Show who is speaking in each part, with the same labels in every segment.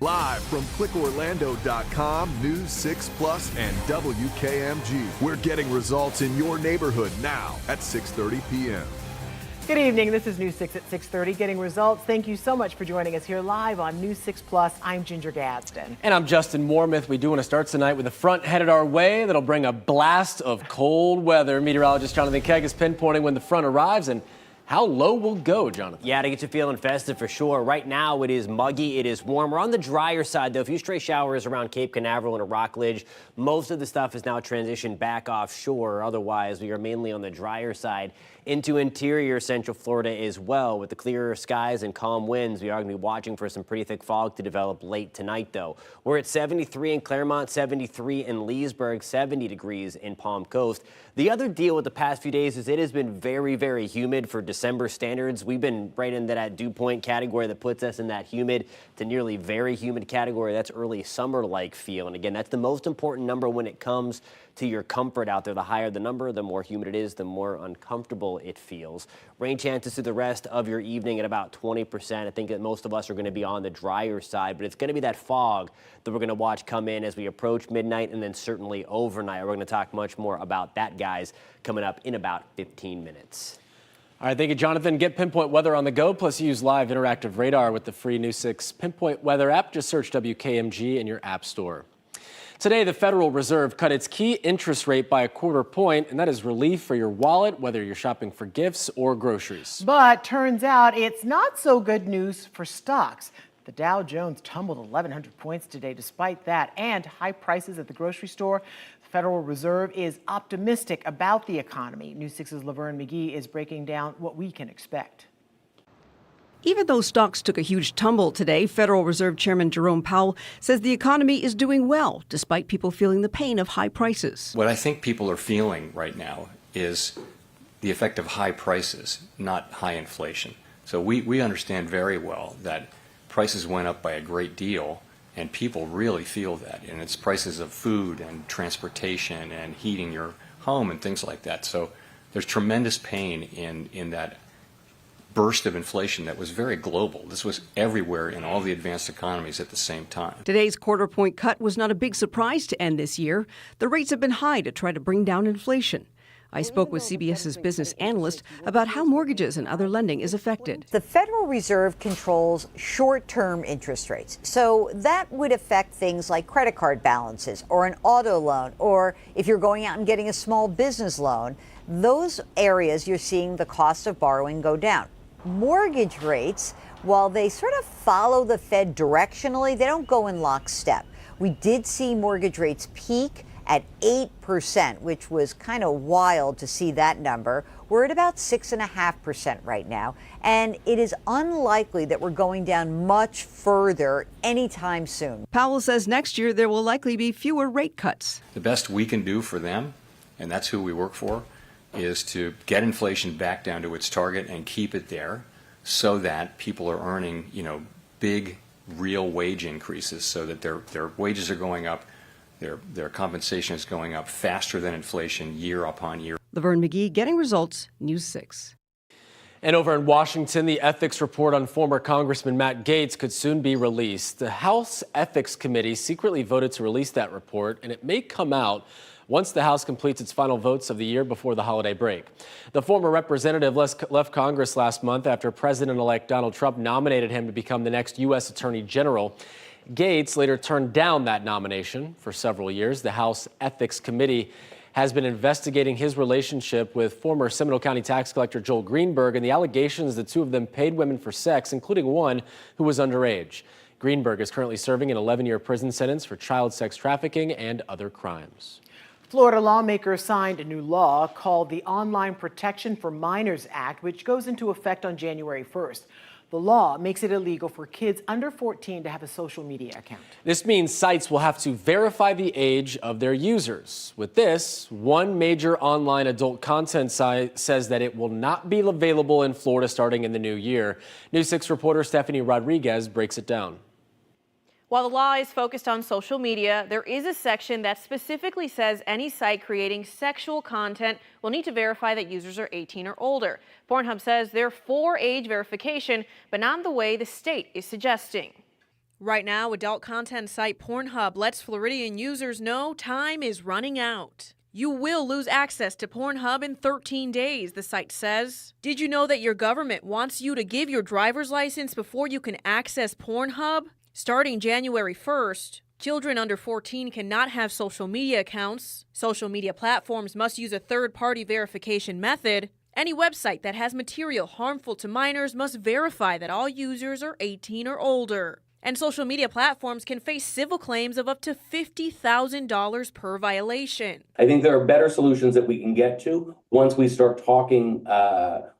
Speaker 1: Live from clickorlando.com, News 6 Plus, and WKMG. We're getting results in your neighborhood now at 6:30 p.m.
Speaker 2: Good evening. This is News 6 at 6:30. Getting results. Thank you so much for joining us here live on News 6 Plus. I'm Ginger Gadsden.
Speaker 3: And I'm Justin Warmouth. We do want to start tonight with a front headed our way that'll bring a blast of cold weather. Meteorologist Jonathan Keg is pinpointing when the front arrives and how low will go, Jonathan?
Speaker 4: Yeah, to get you feeling festive for sure. Right now it is muggy, it is warm. We're on the drier side though. A few stray showers around Cape Canaveral and Rockledge. Most of the stuff is now transitioned back offshore. Otherwise, we are mainly on the drier side into interior Central Florida as well. With the clearer skies and calm winds, we are going to be watching for some pretty thick fog to develop late tonight though. We're at 73 in Claremont, 73 in Leesburg, 70 degrees in Palm Coast. The other deal with the past few days is it has been very, very humid for December standards. We've been right into that dew point category that puts us in that humid to nearly very humid category. That's early summer-like feel. And again, that's the most important number when it comes to your comfort out there. The higher the number, the more humid it is, the more uncomfortable it feels. Rain chances through the rest of your evening at about 20%. I think that most of us are going to be on the drier side, but it's going to be that fog that we're going to watch come in as we approach midnight and then certainly overnight. We're going to talk much more about that, guys, coming up in about 15 minutes.
Speaker 3: All right, thank you, Jonathan. Get Pinpoint Weather on the go, plus use live interactive radar with the free News 6 Pinpoint Weather app. Just search WKMG in your app store. Today, the Federal Reserve cut its key interest rate by 1/4 point, and that is relief for your wallet, whether you're shopping for gifts or groceries.
Speaker 2: But turns out it's not so good news for stocks. The Dow Jones tumbled 1,100 points today despite that and high prices at the grocery store. The Federal Reserve is optimistic about the economy. News 6's Laverne McGee is breaking down what we can expect.
Speaker 5: Even though stocks took a huge tumble today, Federal Reserve Chairman Jerome Powell says the economy is doing well, despite people feeling the pain of high prices.
Speaker 6: What I think people are feeling right now is the effect of high prices, not high inflation. So we understand very well that prices went up by a great deal, and people really feel that. And it's prices of food and transportation and heating your home and things like that. So there's tremendous pain in that burst of inflation that was very global. This was everywhere in all the advanced economies at the same time.
Speaker 5: Today's 1/4 point cut was not a big surprise to end this year. The rates have been high to try to bring down inflation. I spoke with CBS's business analyst about how mortgages and other lending is affected.
Speaker 7: The Federal Reserve controls short-term interest rates, so that would affect things like credit card balances or an auto loan, or if you're going out and getting a small business loan, those areas you're seeing the cost of borrowing go down. Mortgage rates, while they sort of follow the Fed directionally, they don't go in lockstep. We did see mortgage rates peak at 8%, which was kind of wild to see that number. We're at about 6.5% right now, and it is unlikely that we're going down much further anytime soon.
Speaker 5: Powell says next year there will likely be fewer rate cuts.
Speaker 6: The best we can do for them, and that's who we work for, is to get inflation back down to its target and keep it there so that people are earning, big real wage increases so that their wages are going up, their compensation is going up faster than inflation year upon year.
Speaker 5: Laverne McGee, Getting Results, News 6.
Speaker 3: And over in Washington, the ethics report on former Congressman Matt Gaetz could soon be released. The House Ethics Committee secretly voted to release that report, and it may come out once the House completes its final votes of the year before the holiday break. The former representative left Congress last month after President-elect Donald Trump nominated him to become the next U.S. Attorney General. Gaetz later turned down that nomination for several years. The House Ethics Committee has been investigating his relationship with former Seminole County tax collector Joel Greenberg and the allegations the two of them paid women for sex, including one who was underage. Greenberg is currently serving an 11-year prison sentence for child sex trafficking and other crimes.
Speaker 2: Florida lawmakers signed a new law called the Online Protection for Minors Act, which goes into effect on January 1st. The law makes it illegal for kids under 14 to have a social media account.
Speaker 3: This means sites will have to verify the age of their users. With this, one major online adult content site says that it will not be available in Florida starting in the new year. News 6 reporter Stephanie Rodriguez breaks it down.
Speaker 8: While the law is focused on social media, there is a section that specifically says any site creating sexual content will need to verify that users are 18 or older. Pornhub says they're for age verification, but not in the way the state is suggesting. Right now, adult content site Pornhub lets Floridian users know time is running out. You will lose access to Pornhub in 13 days, the site says. Did you know that your government wants you to give your driver's license before you can access Pornhub? Starting January 1st, children under 14 cannot have social media accounts. Social media platforms must use a third-party verification method. Any website that has material harmful to minors must verify that all users are 18 or older. And social media platforms can face civil claims of up to $50,000 per violation.
Speaker 9: I think there are better solutions that we can get to once we start talking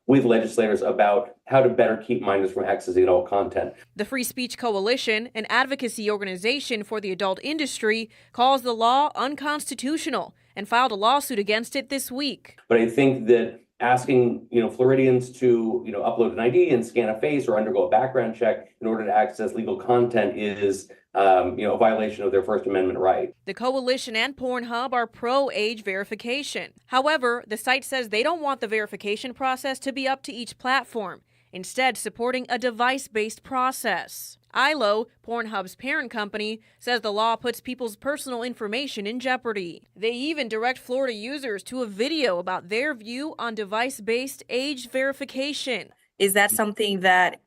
Speaker 9: with legislators about how to better keep minors from accessing adult content.
Speaker 8: The Free Speech Coalition, an advocacy organization for the adult industry, calls the law unconstitutional and filed a lawsuit against it this week.
Speaker 9: But I think that asking, Floridians to, upload an ID and scan a face or undergo a background check in order to access legal content is, a violation of their First Amendment right.
Speaker 8: The coalition and Pornhub are pro-age verification. However, the site says they don't want the verification process to be up to each platform, instead supporting a device-based process. ILO, Pornhub's parent company, says the law puts people's personal information in jeopardy. They even direct Florida users to a video about their view on device-based age verification.
Speaker 10: Is that something that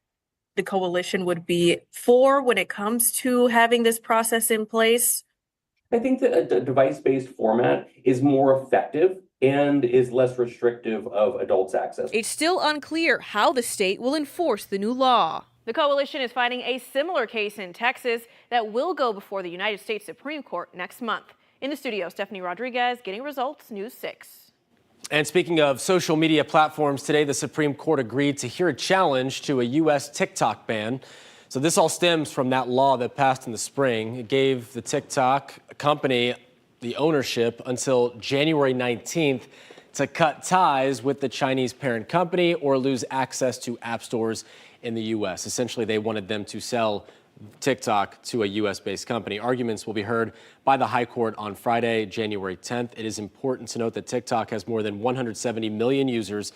Speaker 10: the coalition would be for when it comes to having this process in place?
Speaker 9: I think that a device-based format is more effective and is less restrictive of adults' access.
Speaker 8: It's still unclear how the state will enforce the new law. The coalition is fighting a similar case in Texas that will go before the United States Supreme Court next month. In the studio, Stephanie Rodriguez, Getting Results, News 6.
Speaker 3: And speaking of social media platforms, today the Supreme Court agreed to hear a challenge to a U.S. TikTok ban. So this all stems from that law that passed in the spring. It gave the TikTok company the ownership until January 19th to cut ties with the Chinese parent company or lose access to app stores in the U.S. Essentially, they wanted them to sell TikTok to a U.S.-based company. Arguments will be heard by the High Court on Friday, January 10th. It is important to note that TikTok has more than 170 million users.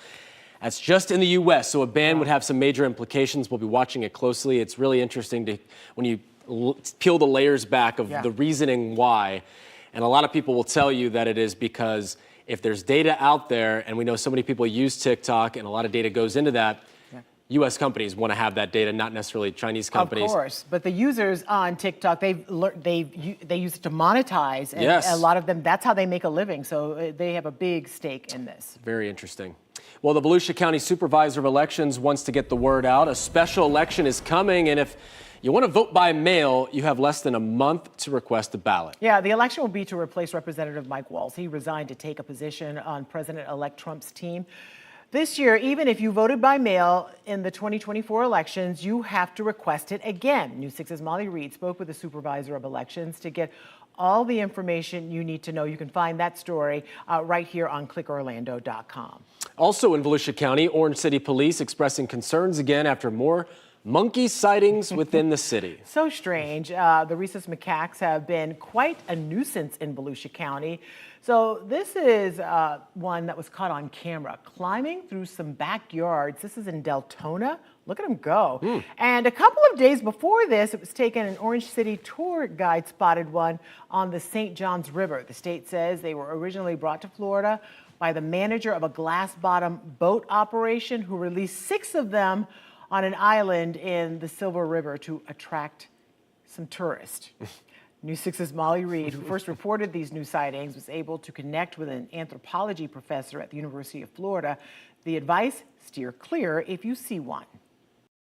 Speaker 3: That's just in the U.S., so a ban would have some major implications. We'll be watching it closely. It's really interesting to when you peel the layers back of the reasoning why. And a lot of people will tell you that it is because if there's data out there, and we know so many people use TikTok, and a lot of data goes into that, U.S. companies want to have that data, not necessarily Chinese companies.
Speaker 2: Of course, but the users on TikTok, they use it to monetize, and
Speaker 3: yes.
Speaker 2: a lot of them, that's how they make a living. So they have a big stake in this.
Speaker 3: Very interesting. Well, the Volusia County Supervisor of Elections wants to get the word out. A special election is coming, and if you want to vote by mail, you have less than a month to request a ballot.
Speaker 2: Yeah, the election will be to replace Representative Mike Walz. He resigned to take a position on President-elect Trump's team. This year, even if you voted by mail in the 2024 elections, you have to request it again. News 6's Molly Reed spoke with the Supervisor of Elections to get all the information you need to know. You can find that story right here on clickorlando.com.
Speaker 3: Also in Volusia County, Orange City Police expressing concerns again after more monkey sightings within the city.
Speaker 2: So strange. The rhesus macaques have been quite a nuisance in Volusia County. So this is one that was caught on camera climbing through some backyards. This is in Deltona. Look at him go. And a couple of days before this, it was taken, an Orange City tour guide spotted one on the St. Johns River. The state says they were originally brought to Florida by the manager of a glass-bottom boat operation who released 6 of them on an island in the Silver River to attract some tourists. News 6's Molly Reed, who first reported these new sightings, was able to connect with an anthropology professor at the University of Florida. The advice, steer clear if you see one.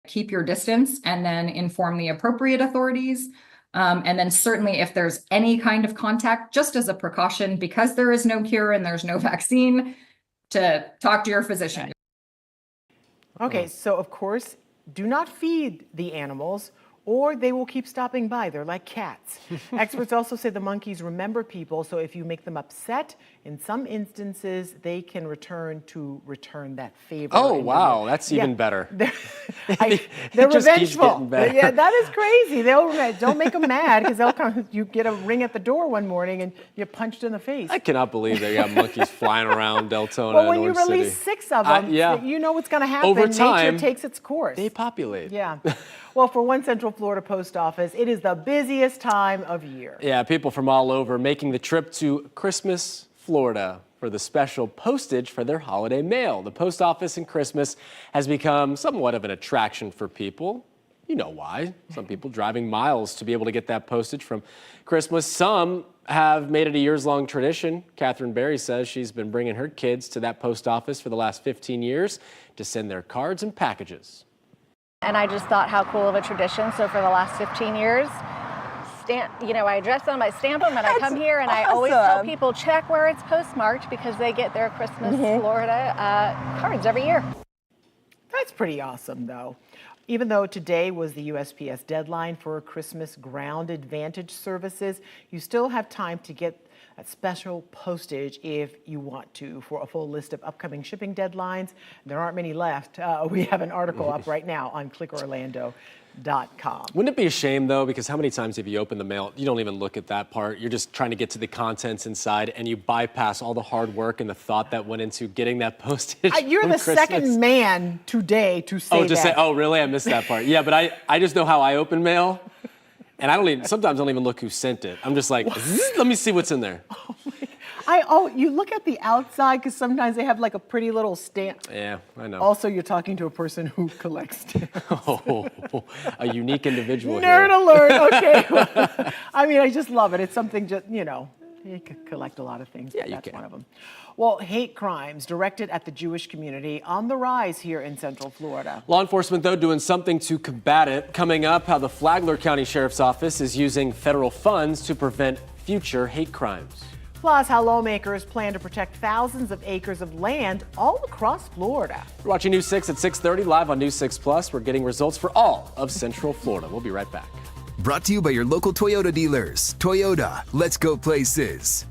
Speaker 11: Keep your distance and then inform the appropriate authorities. And then certainly if there's any kind of contact, just as a precaution, because there is no cure and there's no vaccine, to talk to your physician.
Speaker 2: Okay, so of course, do not feed the animals or they will keep stopping by. They're like cats. Experts also say the monkeys remember people, so if you make them upset, in some instances, they can return that favor.
Speaker 3: Oh, wow, that's even better.
Speaker 2: They're
Speaker 3: just keeps
Speaker 2: revengeful.
Speaker 3: getting better.
Speaker 2: Yeah, that is crazy. Don't make them mad, because they'll come. You get a ring at the door one morning and you're punched in the face.
Speaker 3: I cannot believe they got monkeys flying around Deltona.
Speaker 2: Well, when
Speaker 3: and
Speaker 2: you
Speaker 3: Orange
Speaker 2: release
Speaker 3: City.
Speaker 2: 6 of them, you know what's going to happen.
Speaker 3: Over time,
Speaker 2: nature takes its course.
Speaker 3: they populate.
Speaker 2: Yeah. Well, for one Central Florida post office, it is the busiest time of year.
Speaker 3: Yeah, people from all over making the trip to Christmas, Florida for the special postage for their holiday mail. The post office in Christmas has become somewhat of an attraction for people. You know why. Some people driving miles to be able to get that postage from Christmas. Some have made it a years-long tradition. Catherine Berry says she's been bringing her kids to that post office for the last 15 years to send their cards and packages.
Speaker 12: And I just thought how cool of a tradition. So for the last 15 years, I address them, I stamp them, and I come here, and I always tell people check where it's postmarked because they get their Christmas Florida cards every year.
Speaker 2: That's pretty awesome, though. Even though today was the USPS deadline for Christmas Ground Advantage services, you still have time to get that special postage if you want to. For a full list of upcoming shipping deadlines, there aren't many left. We have an article up right now on clickorlando.com.
Speaker 3: Wouldn't it be a shame, though, because how many times have you opened the mail, you don't even look at that part, you're just trying to get to the contents inside, and you bypass all the hard work and the thought that went into getting that postage.
Speaker 2: You're the
Speaker 3: Christmas.
Speaker 2: second man today to say that.
Speaker 3: Oh, really? I missed that part. Yeah, but I just know how I open mail, and sometimes I don't even look who sent it. I'm just like, let me see what's in there.
Speaker 2: You look at the outside because sometimes they have like a pretty little stamp.
Speaker 3: Yeah, I know.
Speaker 2: Also, you're talking to a person who collects stamps.
Speaker 3: Oh, a unique individual
Speaker 2: Nerd
Speaker 3: here.
Speaker 2: alert, okay. I mean, I just love it. It's something you could collect a lot of things.
Speaker 3: Yeah,
Speaker 2: but
Speaker 3: you
Speaker 2: that's
Speaker 3: can.
Speaker 2: one of them. Well, hate crimes directed at the Jewish community on the rise here in Central Florida.
Speaker 3: Law enforcement, though, doing something to combat it. Coming up, how the Flagler County Sheriff's Office is using federal funds to prevent future hate crimes.
Speaker 2: Plus, how lawmakers plan to protect thousands of acres of land all across Florida.
Speaker 3: You're watching News 6 at 6:30 live on News 6 Plus. We're getting results for all of Central Florida. We'll be right back.
Speaker 13: Brought to you by your local Toyota dealers. Toyota, let's go places.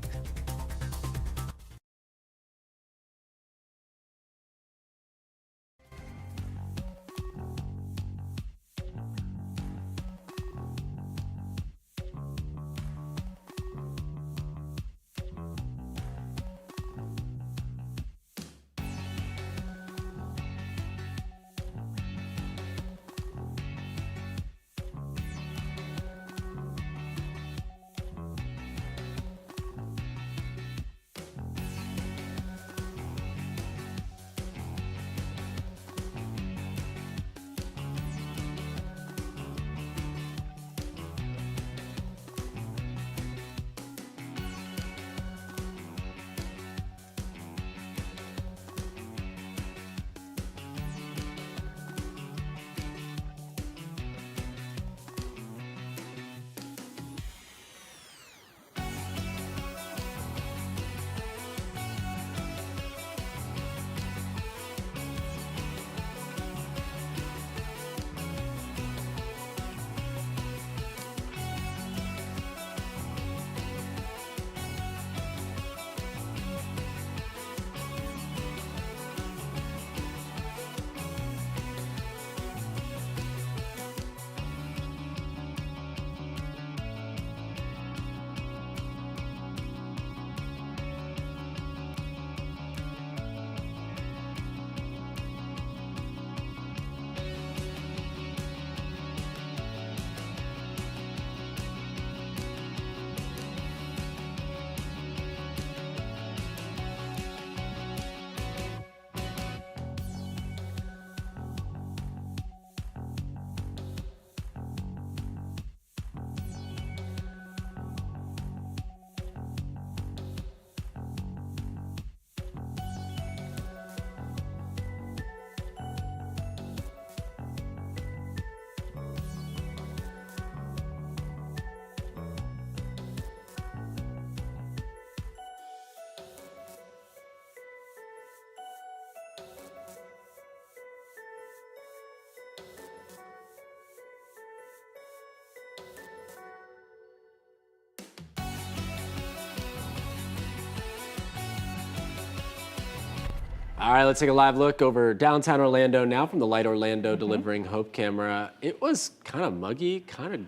Speaker 3: All right, let's take a live look over downtown Orlando now from the Light Orlando Delivering Hope camera. It was kind of muggy, kind of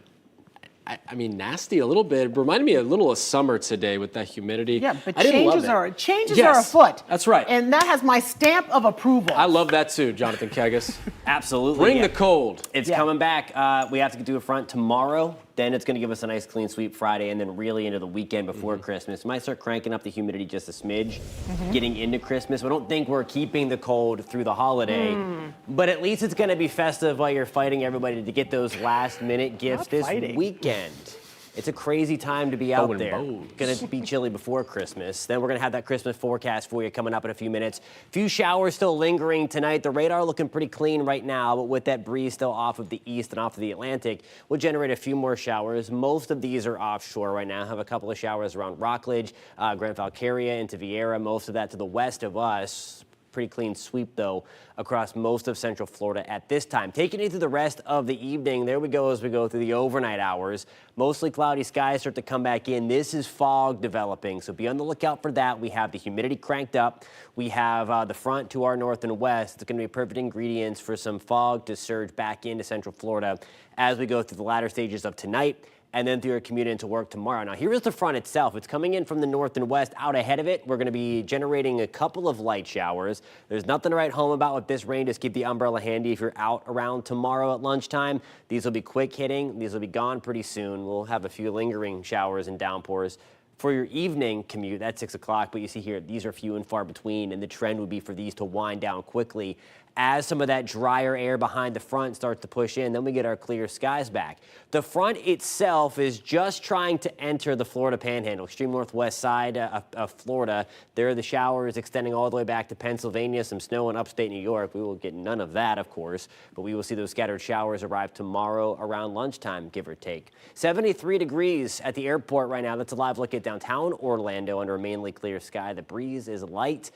Speaker 3: I mean, nasty a little bit. It reminded me a little of summer today with that humidity.
Speaker 2: Yeah, but
Speaker 3: I didn't love
Speaker 2: changes
Speaker 3: it.
Speaker 2: are afoot.
Speaker 3: That's right.
Speaker 2: And that has my stamp of approval.
Speaker 3: I love that too, Jonathan Kegas.
Speaker 4: Absolutely.
Speaker 3: Bring the cold.
Speaker 4: It's coming back. We have to do a front tomorrow. Then it's going to give us a nice clean sweep Friday and then really into the weekend before Christmas. Might start cranking up the humidity just a smidge getting into Christmas. We don't think we're keeping the cold through the holiday, but at least it's going to be festive while you're fighting everybody to get those last minute gifts this weekend. It's a crazy time to be out there. Going to be chilly before Christmas. Then we're going to have that Christmas forecast for you coming up in a few minutes. Few showers still lingering tonight. The radar looking pretty clean right now, but with that breeze still off of the east and off of the Atlantic, we'll generate a few more showers. Most of these are offshore right now. Have a couple of showers around Rockledge, Grand Falcaria into Vieira. Most of that to the west of us. Pretty clean sweep, though, across most of Central Florida at this time. Taking you through the rest of the evening, there we go as we go through the overnight hours. Mostly cloudy skies start to come back in. This is fog developing, so be on the lookout for that. We have the humidity cranked up. We have the front to our north and west. It's going to be perfect ingredients for some fog to surge back into Central Florida as we go through the latter stages of tonight and then through your commute into work tomorrow. Now, here's the front itself. It's coming in from the north and west. Out ahead of it, we're going to be generating a couple of light showers. There's nothing to write home about with this rain. Just keep the umbrella handy if you're out around tomorrow at lunchtime. These will be quick hitting. These will be gone pretty soon. We'll have a few lingering showers and downpours for your evening commute. That's 6 o'clock, but you see here, these are few and far between, and the trend would be for these to wind down quickly as some of that drier air behind the front starts to push in. Then we get our clear skies back. The front itself is just trying to enter the Florida Panhandle, extreme northwest side of Florida. There are the showers extending all the way back to Pennsylvania, some snow in upstate New York. We will get none of that, of course, but we will see those scattered showers arrive tomorrow around lunchtime, give or take. 73 degrees at the airport right now. That's a live look at downtown Orlando under a mainly clear sky. The breeze is light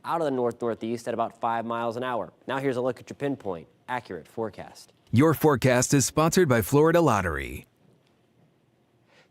Speaker 4: out of the north-northeast at about 5 miles an hour. Now here's a look at your pinpoint accurate forecast.
Speaker 13: Your forecast is sponsored by Florida Lottery.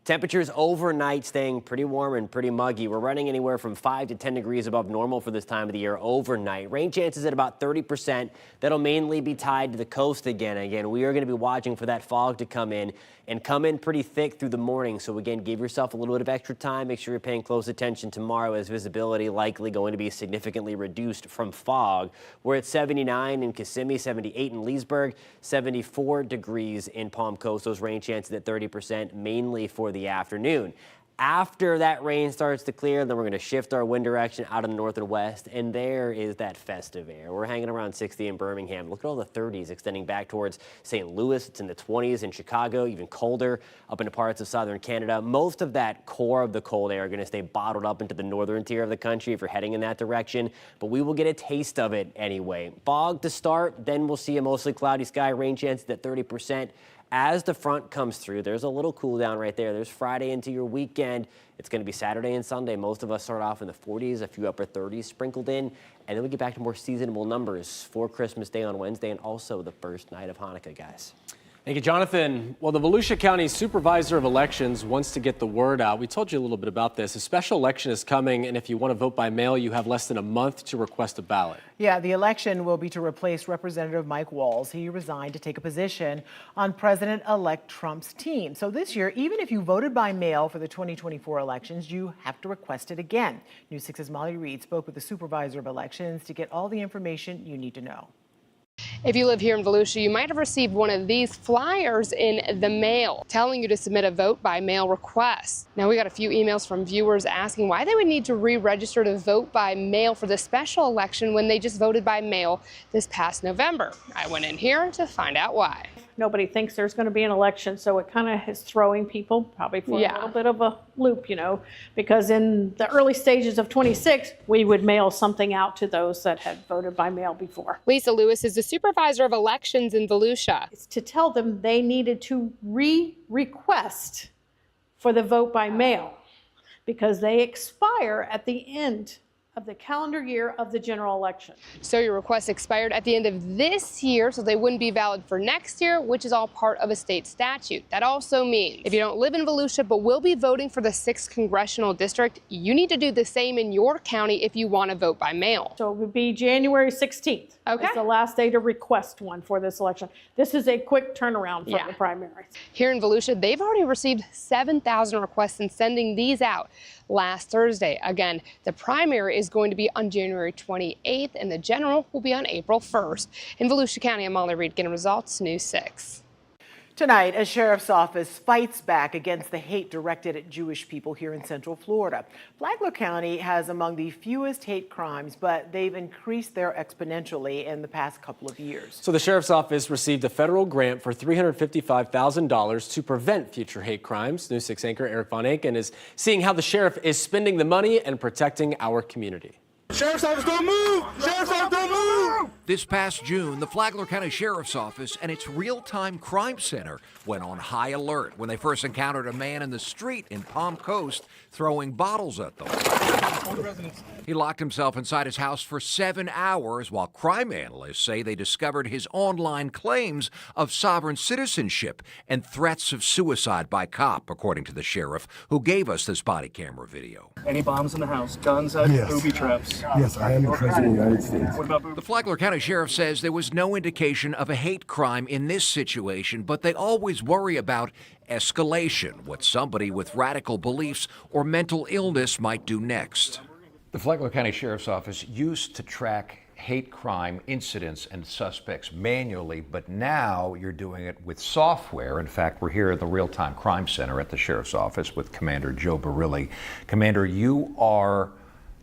Speaker 4: Temperatures overnight staying pretty warm and pretty muggy. We're running anywhere from 5 to 10 degrees above normal for this time of the year overnight. Rain chances at about 30%. That'll mainly be tied to the coast again. We are going to be watching for that fog to come in and come in pretty thick through the morning. So again, give yourself a little bit of extra time. Make sure you're paying close attention tomorrow as visibility likely going to be significantly reduced from fog. We're at 79 in Kissimmee, 78 in Leesburg, 74 degrees in Palm Coast. Those rain chances at 30% mainly for the afternoon. After that rain starts to clear, then we're going to shift our wind direction out of the north and west, and there is that festive air. We're hanging around 60 in Birmingham. Look at all the 30s extending back towards St. Louis. It's in the 20s in Chicago, even colder up into parts of southern Canada. Most of that core of the cold air are going to stay bottled up into the northern tier of the country if you're heading in that direction, but we will get a taste of it anyway. Fog to start, then we'll see a mostly cloudy sky, rain chances at 30%. As the front comes through, there's a little cool down right there. There's Friday into your weekend. It's going to be Saturday and Sunday. Most of us start off in the 40s, a few upper 30s sprinkled in, and then we get back to more seasonable numbers for Christmas Day on Wednesday and also the first night of Hanukkah, guys.
Speaker 3: Thank you, Jonathan. Well, the Volusia County Supervisor of Elections wants to get the word out. We told you a little bit about this. A special election is coming, and if you want to vote by mail, you have less than a month to request a ballot.
Speaker 2: Yeah, the election will be to replace Representative Mike Walz. He resigned to take a position on President-elect Trump's team. So this year, even if you voted by mail for the 2024 elections, you have to request it again. News 6's Molly Reed spoke with the Supervisor of Elections to get all the information you need to know.
Speaker 14: If you live here in Volusia, you might have received one of these flyers in the mail telling you to submit a vote by mail request. Now, we got a few emails from viewers asking why they would need to re-register to vote by mail for the special election when they just voted by mail this past November. I went in here to find out why.
Speaker 15: Nobody thinks there's going to be an election, so it kind of is throwing people probably for a little bit of a loop, because in the early stages of 26, we would mail something out to those that had voted by mail before.
Speaker 14: Lisa Lewis is the Supervisor of Elections in Volusia.
Speaker 15: It's to tell them they needed to re-request for the vote by mail because they expire at the end of the calendar year of the general election.
Speaker 14: So your request expired at the end of this year, so they wouldn't be valid for next year, which is all part of a state statute. That also means if you don't live in Volusia but will be voting for the 6th congressional district, you need to do the same in your county if you want to vote by mail.
Speaker 15: So it would be January 16th.
Speaker 14: Okay.
Speaker 15: It's the last day to request one for this election. This is a quick turnaround from the primaries.
Speaker 14: Here in Volusia, they've already received 7,000 requests and sending these out last Thursday. Again, the primary is going to be on January 28th and the general will be on April 1st. In Volusia County, I'm Molly Reed getting results, News 6.
Speaker 2: Tonight, a sheriff's office fights back against the hate directed at Jewish people here in Central Florida. Flagler County has among the fewest hate crimes, but they've increased there exponentially in the past couple of years.
Speaker 3: So the sheriff's office received a federal grant for $355,000 to prevent future hate crimes. News 6 anchor Eric Von Anken is seeing how the sheriff is spending the money and protecting our community.
Speaker 16: Sheriff's office, don't move! Sheriff's office, don't move! This past June, the Flagler County Sheriff's Office and its real-time crime center went on high alert when they first encountered a man in the street in Palm Coast throwing bottles at them. He locked himself inside his house for 7 hours while crime analysts say they discovered his online claims of sovereign citizenship and threats of suicide by cop, according to the sheriff, who gave us this body camera video.
Speaker 17: Any bombs in the house? Guns, booby traps?
Speaker 18: Yes, I am the President of the United States.
Speaker 17: What about
Speaker 16: The Flagler County Sheriff says there was no indication of a hate crime in this situation, but they always worry about escalation, what somebody with radical beliefs or mental illness might do next.
Speaker 19: The Flagler County Sheriff's Office used to track hate crime incidents and suspects manually, but now you're doing it with software. In fact, we're here at the Real-Time Crime Center at the Sheriff's Office with Commander Joe Barilli. Commander, you are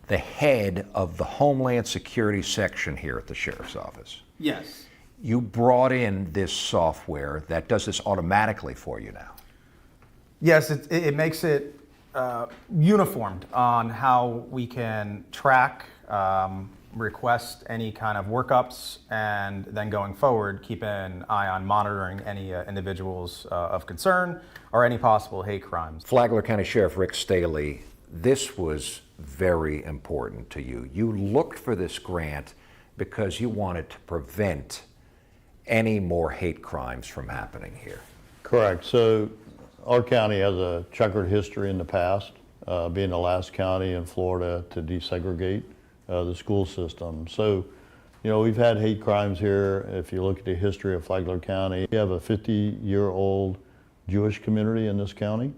Speaker 19: the head of the Homeland Security section here at the Sheriff's Office.
Speaker 17: Yes.
Speaker 19: You brought in this software that does this automatically for you now.
Speaker 20: Yes, it makes it uniformed on how we can track, request any kind of workups, and then going forward, keep an eye on monitoring any individuals of concern or any possible hate crimes.
Speaker 19: Flagler County Sheriff Rick Staley, this was very important to you. You looked for this grant because you wanted to prevent any more hate crimes from happening here.
Speaker 21: Correct. So our county has a checkered history in the past, being the last county in Florida to desegregate the school system. So, you know, we've had hate crimes here. If you look at the history of Flagler County, we have a 50-year-old Jewish community in this county,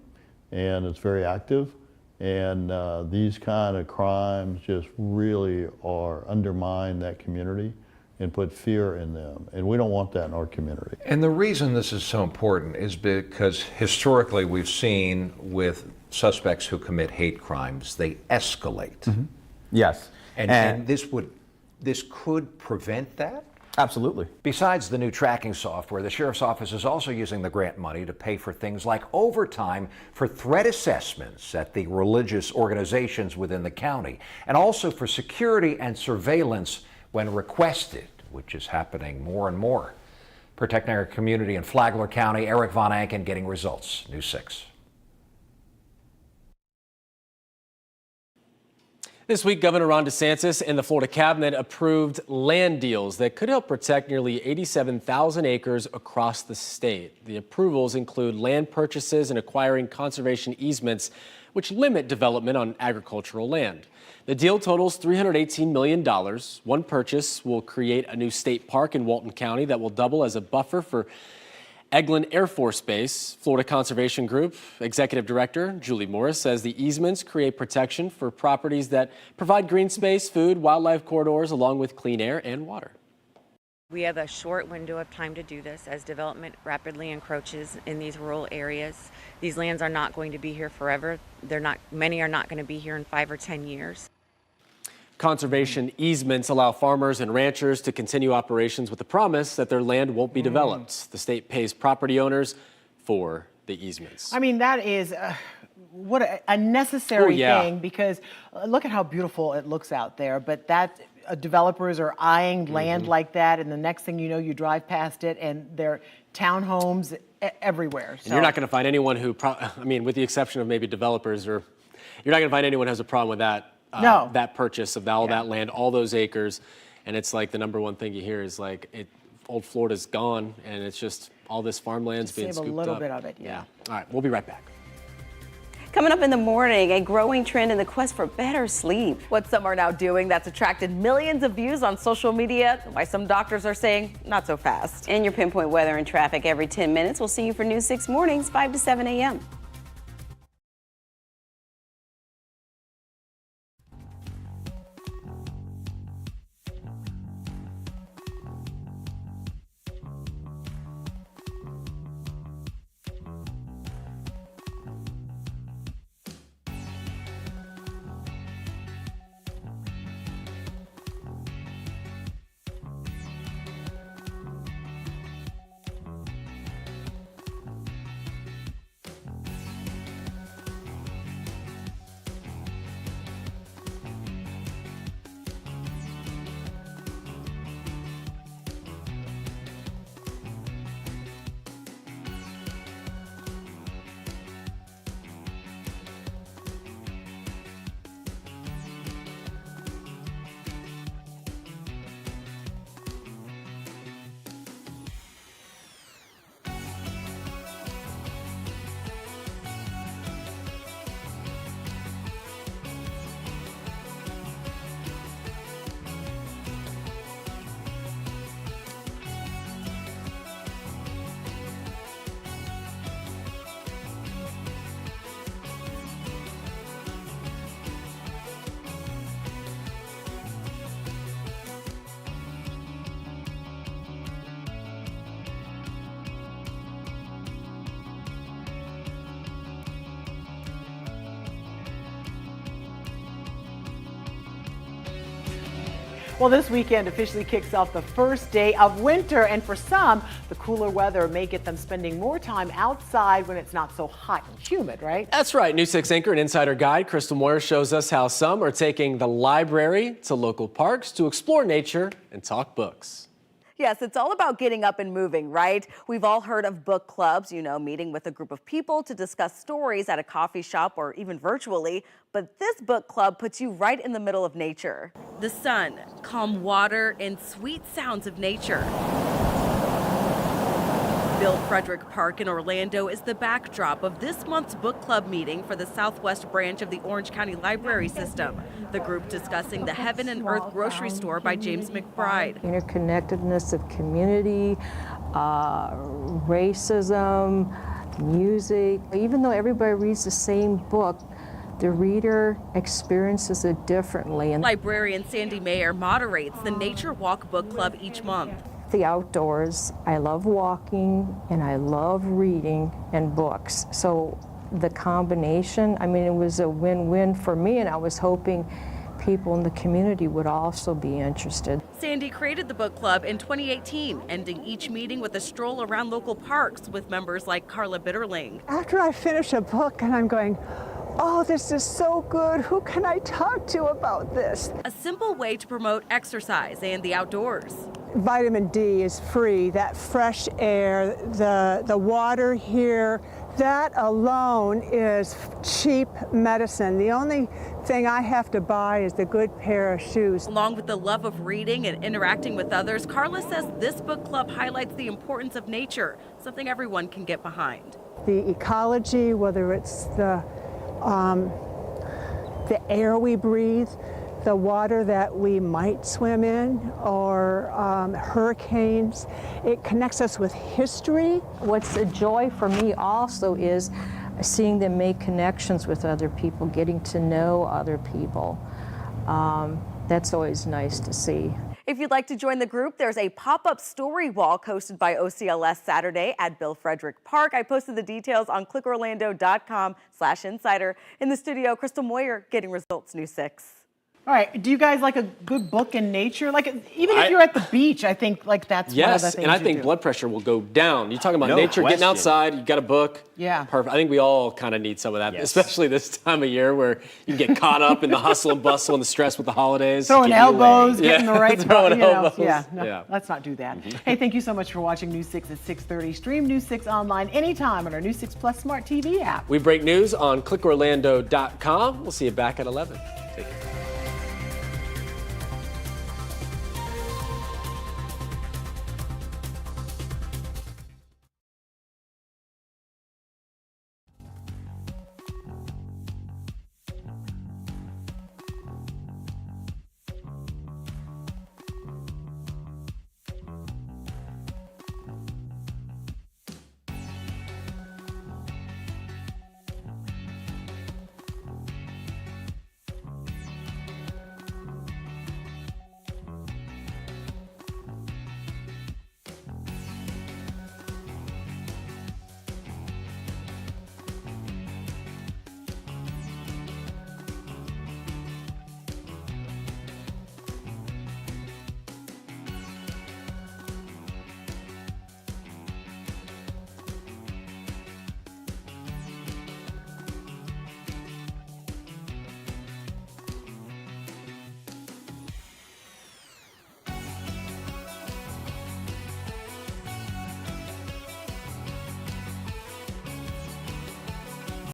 Speaker 21: and it's very active. And these kind of crimes just really undermine that community and put fear in them. And we don't want that in our community.
Speaker 19: And the reason this is so important is because historically we've seen with suspects who commit hate crimes, they escalate.
Speaker 20: Mm-hmm. Yes.
Speaker 19: And this could prevent that?
Speaker 20: Absolutely.
Speaker 19: Besides the new tracking software, the Sheriff's Office is also using the grant money to pay for things like overtime for threat assessments at the religious organizations within the county, and also for security and surveillance when requested, which is happening more and more. Protecting our community in Flagler County, Eric Von Anken getting results. News 6.
Speaker 3: This week, Governor Ron DeSantis and the Florida cabinet approved land deals that could help protect nearly 87,000 acres across the state. The approvals include land purchases and acquiring conservation easements, which limit development on agricultural land. The deal totals $318 million. One purchase will create a new state park in Walton County that will double as a buffer for Eglin Air Force Base. Florida Conservation Group Executive Director Julie Morris says the easements create protection for properties that provide green space, food, wildlife corridors, along with clean air and water.
Speaker 22: We have a short window of time to do this as development rapidly encroaches in these rural areas. These lands are not going to be here forever. Many are not going to be here in 5 or 10 years.
Speaker 3: Conservation easements allow farmers and ranchers to continue operations with the promise that their land won't be developed. The state pays property owners for the easements.
Speaker 2: I mean, that is what a necessary thing, because look at how beautiful it looks out there. But that developers are eyeing land like that, and the next thing you know, you drive past it, and they're townhomes everywhere. So.
Speaker 3: And you're not going to find anyone who, with the exception of maybe developers, or you're not going to find anyone who has a problem with that.
Speaker 2: No.
Speaker 3: that purchase of all that land, all those acres. And it's like the number one thing you hear is like old Florida's gone, and it's just all this farmland's being
Speaker 2: Save a
Speaker 3: scooped
Speaker 2: little
Speaker 3: up.
Speaker 2: bit of it, yeah.
Speaker 3: All right, we'll be right back.
Speaker 1: Coming up in the morning, a growing trend in the quest for better sleep.
Speaker 7: What some are now doing that's attracted millions of views on social media, why some doctors are saying not so fast.
Speaker 1: And your pinpoint weather and traffic every 10 minutes. We'll see you for News 6 mornings, 5 to 7 a.m.
Speaker 2: Well, this weekend officially kicks off the first day of winter, and for some, the cooler weather may get them spending more time outside when it's not so hot and humid, right?
Speaker 3: That's right. News 6 anchor and insider guide Crystal Moyer shows us how some are taking the library to local parks to explore nature and talk books.
Speaker 7: Yes, it's all about getting up and moving, right? We've all heard of book clubs, meeting with a group of people to discuss stories at a coffee shop or even virtually. But this book club puts you right in the middle of nature. The sun, calm water, and sweet sounds of nature. Bill Frederick Park in Orlando is the backdrop of this month's book club meeting for the Southwest branch of the Orange County Library System. The group discussing The Heaven and Earth Grocery Store by James McBride.
Speaker 23: Interconnectedness of community, racism, music. Even though everybody reads the same book, the reader experiences it differently. And
Speaker 7: librarian Sandy Mayer moderates the Nature Walk Book Club each month.
Speaker 23: The outdoors, I love walking and I love reading and books. So the combination, it was a win-win for me, and I was hoping people in the community would also be interested.
Speaker 7: Sandy created the book club in 2018, ending each meeting with a stroll around local parks with members like Carla Bitterling.
Speaker 24: After I finish a book and I'm going, oh, this is so good. Who can I talk to about this?
Speaker 7: A simple way to promote exercise and the outdoors.
Speaker 24: Vitamin D is free, that fresh air, the water here, that alone is cheap medicine. The only thing I have to buy is the good pair of shoes.
Speaker 7: Along with the love of reading and interacting with others, Carla says this book club highlights the importance of nature, something everyone can get behind.
Speaker 24: The ecology, whether it's the air we breathe, the water that we might swim in, or hurricanes. It connects us with history.
Speaker 23: What's a joy for me also is seeing them make connections with other people, getting to know other people. That's always nice to see.
Speaker 7: If you'd like to join the group, there's a pop-up story walk hosted by OCLS Saturday at Bill Frederick Park. I posted the details on clickorlando.com/insider. In the studio, Crystal Moyer, Getting Results, News 6.
Speaker 2: All right. Do you guys like a good book in nature? Like, even if you're at the beach, I think that's one of the things
Speaker 3: and I think
Speaker 2: do.
Speaker 3: blood pressure will go down. You're talking about
Speaker 4: No
Speaker 3: nature, getting
Speaker 4: question.
Speaker 3: outside, you got a book.
Speaker 2: Yeah.
Speaker 3: Perfect. I think we all kind of need some of that,
Speaker 4: Yes.
Speaker 3: especially this time of year where you get caught up in the hustle and bustle and the stress with the holidays.
Speaker 2: Throwing
Speaker 3: Give you
Speaker 2: elbows,
Speaker 3: away.
Speaker 2: getting the right spot.
Speaker 3: Throwing elbows.
Speaker 2: No, let's not do that. Hey, thank you so much for watching News 6 at 6:30. Stream News 6 online anytime on our News 6 Plus Smart TV app.
Speaker 3: We break news on clickorlando.com. We'll see you back at 11. Take care.